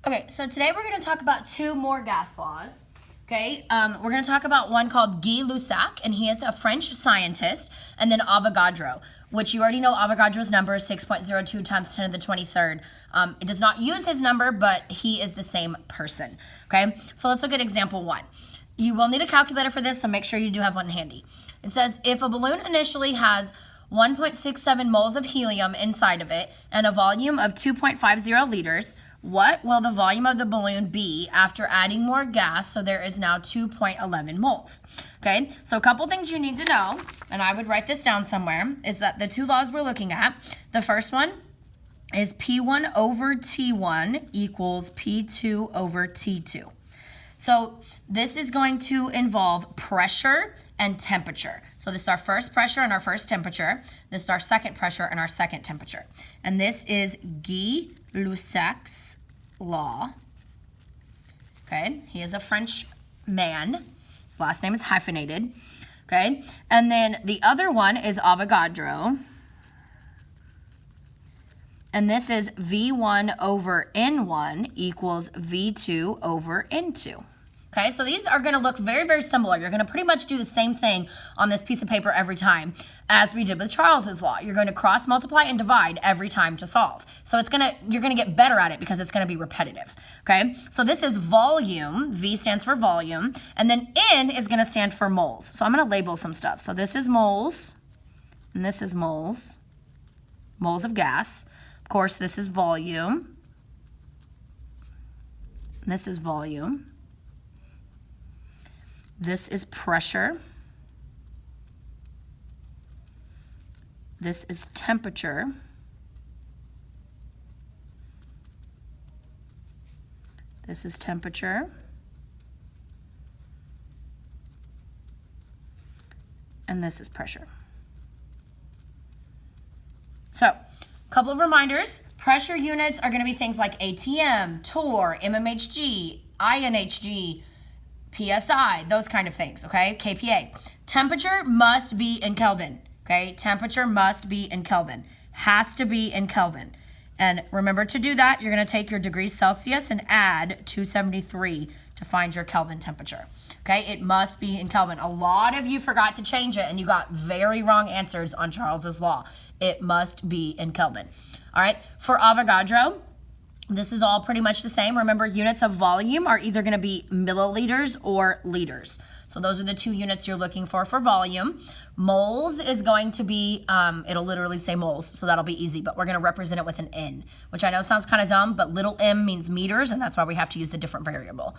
Okay, so today we're going to talk about two more gas laws. Okay, we're going to talk about one called Gay-Lussac, and he is a French scientist, and then Avogadro, which you already know Avogadro's number is 6.02 times 10 to the 23rd. It does not use his number, but he is the same person. Okay, so let's look at example one. You will need a calculator for this, so make sure you do have one handy. It says, if a balloon initially has 1.67 moles of helium inside of it and a volume of 2.50 liters, what will the volume of the balloon be after adding more gas, so there is now 2.11 moles? Okay, so a couple things you need to know, and I would write this down somewhere, is that the two laws we're looking at, the first one is P1 over T1 equals P2 over T2. So this is going to involve pressure and temperature. So this is our first pressure and our first temperature. This is our second pressure and our second temperature. And this is Gay-Lussac's law. Okay, he is a French man. His last name is hyphenated. Okay, and then the other one is Avogadro. And this is V1 over N1 equals V2 over N2. Okay, so these are going to look very, very similar. You're going to pretty much do the same thing on this piece of paper every time as we did with Charles's law. You're going to cross, multiply, and divide every time to solve. So you're going to get better at it because it's going to be repetitive. Okay, so this is volume. V stands for volume. And then N is going to stand for moles. So I'm going to label some stuff. So this is moles, and this is moles. Moles of gas. Of course, this is volume. This is volume. This is pressure. This is temperature. This is temperature. And this is pressure. So, a couple of reminders. Pressure units are going to be things like ATM, torr, mmHg, INHg, PSI, those kind of things, okay? kPa. Temperature must be in Kelvin, okay? Temperature must be in Kelvin. Has to be in Kelvin. And remember to do that, you're going to take your degrees Celsius and add 273 to find your Kelvin temperature, okay? It must be in Kelvin. A lot of you forgot to change it, and you got very wrong answers on Charles's law. It must be in Kelvin. All right, for Avogadro, this is all pretty much the same. Remember, units of volume are either going to be milliliters or liters. So those are the two units you're looking for volume. Moles is going to be, it'll literally say moles, so that'll be easy, but we're going to represent it with an N, which I know sounds kind of dumb, but little m means meters, and that's why we have to use a different variable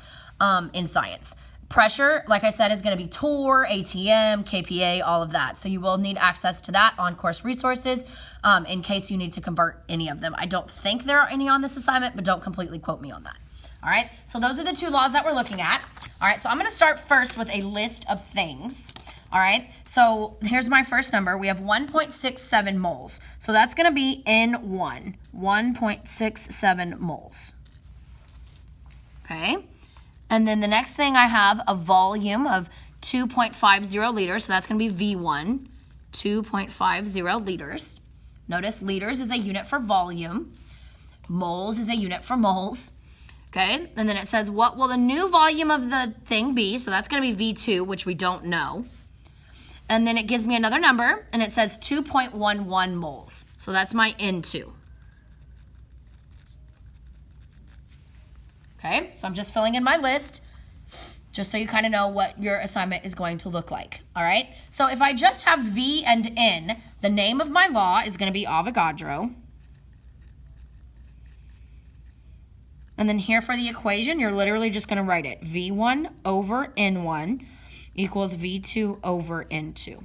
in science. Pressure, like I said, is going to be torr, ATM, kPa, all of that. So you will need access to that on course resources in case you need to convert any of them. I don't think there are any on this assignment, but don't completely quote me on that. All right, so those are the two laws that we're looking at. All right, so I'm going to start first with a list of things. All right, so here's my first number. We have 1.67 moles. So that's going to be N1, 1.67 moles. Okay. And then the next thing I have a volume of 2.50 liters, so that's going to be V1, 2.50 liters. Notice liters is a unit for volume. Moles is a unit for moles. Okay, and then it says, what will the new volume of the thing be? So that's going to be V2, which we don't know. And then it gives me another number, and it says 2.11 moles. So that's my N2. Okay, so I'm just filling in my list just so you kind of know what your assignment is going to look like. All right, so if I just have V and N, the name of my law is going to be Avogadro. And then here for the equation, you're literally just going to write it. V1 over N1 equals V2 over N2.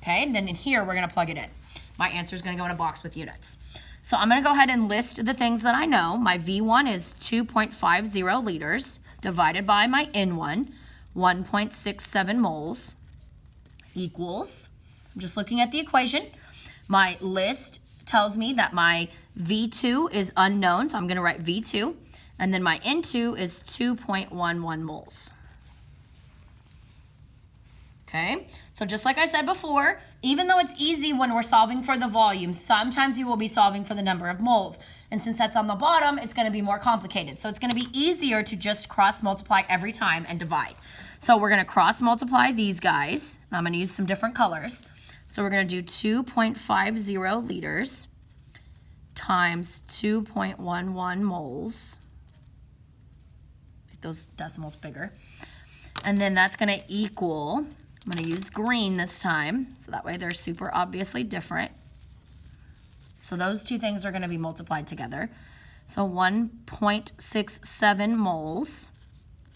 Okay, and then in here, we're going to plug it in. My answer is going to go in a box with units. So I'm going to go ahead and list the things that I know. My V1 is 2.50 liters divided by my N1, 1.67 moles equals, I'm just looking at the equation. My list tells me that my V2 is unknown, so I'm going to write V2. And then my N2 is 2.11 moles. Okay, so just like I said before, even though it's easy when we're solving for the volume, sometimes you will be solving for the number of moles. And since that's on the bottom, it's going to be more complicated. So it's going to be easier to just cross multiply every time and divide. So we're going to cross multiply these guys. And I'm going to use some different colors. So we're going to do 2.50 liters times 2.11 moles. Make those decimals bigger. And then that's going to equal, I'm going to use green this time, so that way they're super obviously different. So those two things are going to be multiplied together. So 1.67 moles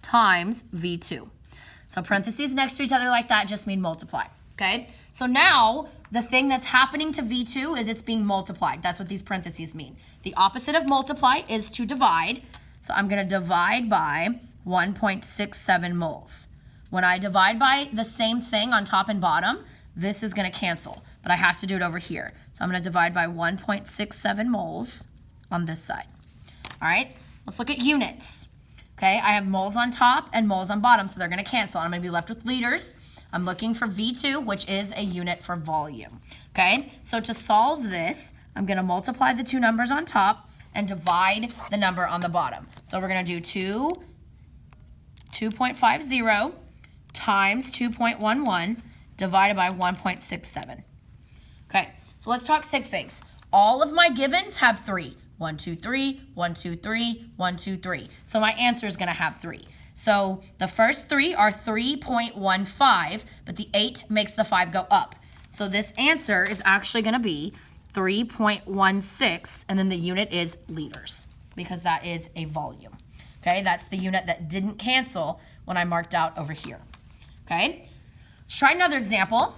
times V2. So parentheses next to each other like that just mean multiply, okay? So now the thing that's happening to V2 is it's being multiplied. That's what these parentheses mean. The opposite of multiply is to divide. So I'm going to divide by 1.67 moles. When I divide by the same thing on top and bottom, this is going to cancel, but I have to do it over here. So I'm going to divide by 1.67 moles on this side. All right, let's look at units. Okay, I have moles on top and moles on bottom, so they're going to cancel. I'm going to be left with liters. I'm looking for V2, which is a unit for volume. Okay, so to solve this, I'm going to multiply the two numbers on top and divide the number on the bottom. So we're going to do 2.50 times 2.11 divided by 1.67. Okay, so let's talk sig figs. All of my givens have 3. 1, 2, 3, 1, 2, 3, 1, 2, 3. So my answer is going to have 3. So the first 3 are 3.15, but the 8 makes the 5 go up. So this answer is actually going to be 3.16, and then the unit is liters, because that is a volume. Okay, that's the unit that didn't cancel when I marked out over here. Okay, let's try another example.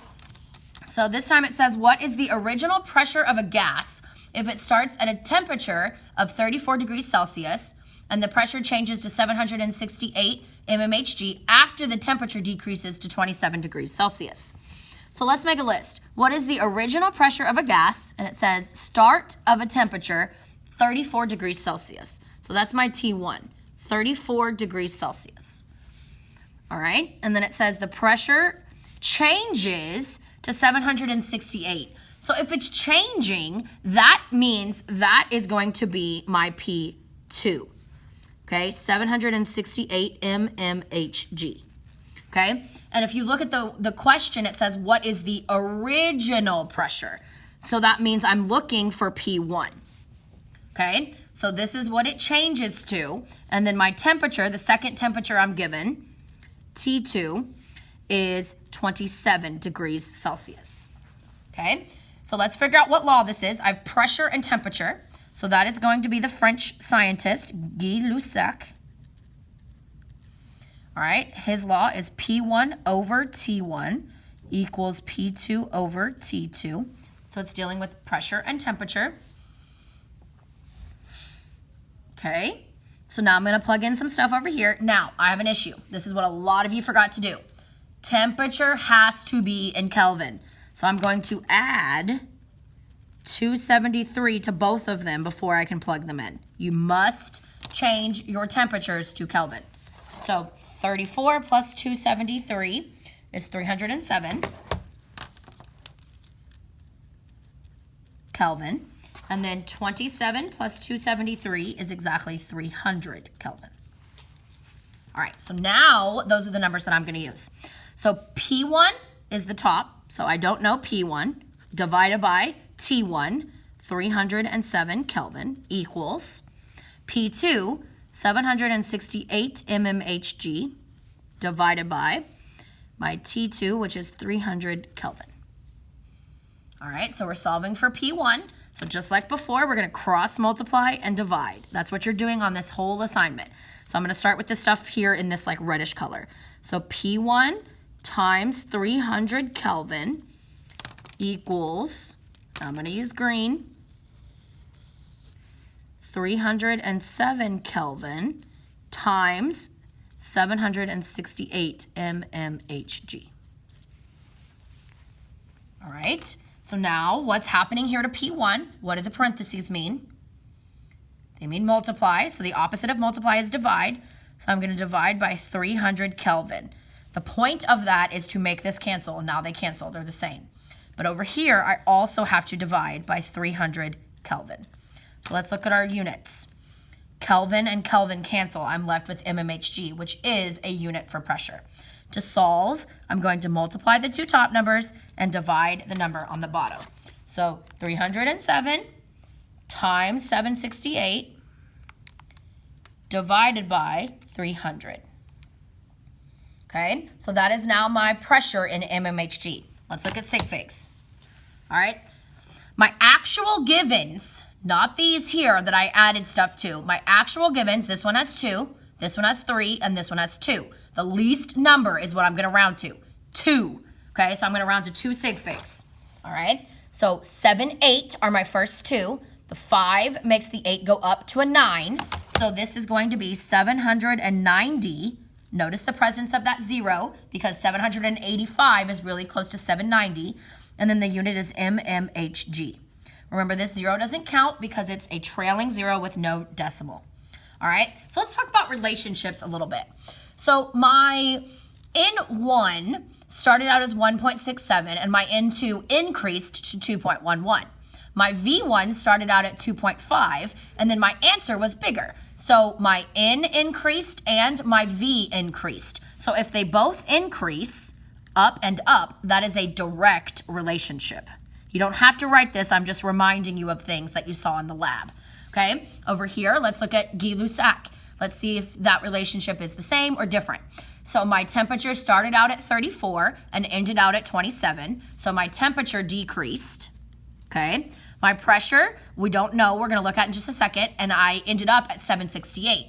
So this time it says, what is the original pressure of a gas if it starts at a temperature of 34 degrees Celsius and the pressure changes to 768 mmHg after the temperature decreases to 27 degrees Celsius? So let's make a list. What is the original pressure of a gas? And it says start of a temperature 34 degrees Celsius. So that's my T1, 34 degrees Celsius. All right, and then it says the pressure changes to 768. So if it's changing, that means that is going to be my P2. Okay, 768 mmHg. Okay, and if you look at the question, it says what is the original pressure? So that means I'm looking for P1. Okay, so this is what it changes to, and then my temperature, the second temperature I'm given, T2, is 27 degrees Celsius. Okay, so let's figure out what law this is. I have pressure and temperature. So that is going to be the French scientist, Guy Lussac. All right, his law is P1 over T1 equals P2 over T2. So it's dealing with pressure and temperature. Okay, so now I'm going to plug in some stuff over here. Now, I have an issue. This is what a lot of you forgot to do. Temperature has to be in Kelvin. So I'm going to add 273 to both of them before I can plug them in. You must change your temperatures to Kelvin. So 34 plus 273 is 307 Kelvin. And then 27 plus 273 is exactly 300 Kelvin. All right, so now those are the numbers that I'm going to use. So P1 is the top, so I don't know P1, divided by T1, 307 Kelvin, equals P2, 768 mmHg, divided by my T2, which is 300 Kelvin. All right, so we're solving for P1. So just like before, we're going to cross multiply and divide. That's what you're doing on this whole assignment. So I'm going to start with this stuff here in this like reddish color. So P1 times 300 Kelvin equals, I'm going to use green, 307 Kelvin times 768 mmHg. All right. So now what's happening here to P1? What do the parentheses mean? They mean multiply. So the opposite of multiply is divide. So I'm going to divide by 300 Kelvin. The point of that is to make this cancel. Now they cancel. They're the same. But over here, I also have to divide by 300 Kelvin. So let's look at our units. Kelvin and Kelvin cancel. I'm left with mmHg, which is a unit for pressure. To solve, I'm going to multiply the two top numbers and divide the number on the bottom. So 307 times 768 divided by 300. Okay, so that is now my pressure in mmHg. Let's look at sig figs. All right, my actual givens, not these here that I added stuff to. My actual givens, this one has 2, this one has 3, and this one has 2. The least number is what I'm going to round to, 2. Okay, so I'm going to round to 2 sig figs. All right, so 7, 8 are my first 2. The 5 makes the 8 go up to a 9. So this is going to be 790. Notice the presence of that 0 because 785 is really close to 790. And then the unit is mmHg. Remember, this 0 doesn't count because it's a trailing 0 with no decimal. All right, so let's talk about relationships a little bit. So my N1 started out as 1.67 and my N2 increased to 2.11. My V1 started out at 2.5 and then my answer was bigger. So my N increased and my V increased. So if they both increase up and up, that is a direct relationship. You don't have to write this. I'm just reminding you of things that you saw in the lab. Okay, over here, let's look at Gay-Lussac. Let's see if that relationship is the same or different. So my temperature started out at 34 and ended out at 27. So my temperature decreased. Okay, my pressure, we don't know. We're going to look at in just a second. And I ended up at 768.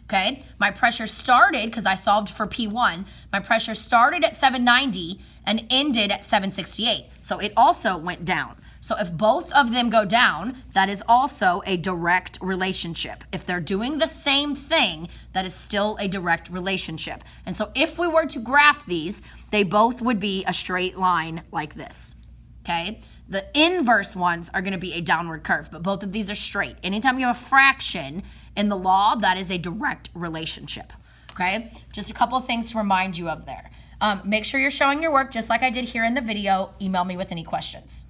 Okay, my pressure started, because I solved for P1, my pressure started at 790 and ended at 768. So it also went down. So if both of them go down, that is also a direct relationship. If they're doing the same thing, that is still a direct relationship. And so if we were to graph these, they both would be a straight line like this. Okay, the inverse ones are going to be a downward curve, but both of these are straight. Anytime you have a fraction in the law, that is a direct relationship. Okay, just a couple of things to remind you of there. Make sure you're showing your work just like I did here in the video. Email me with any questions.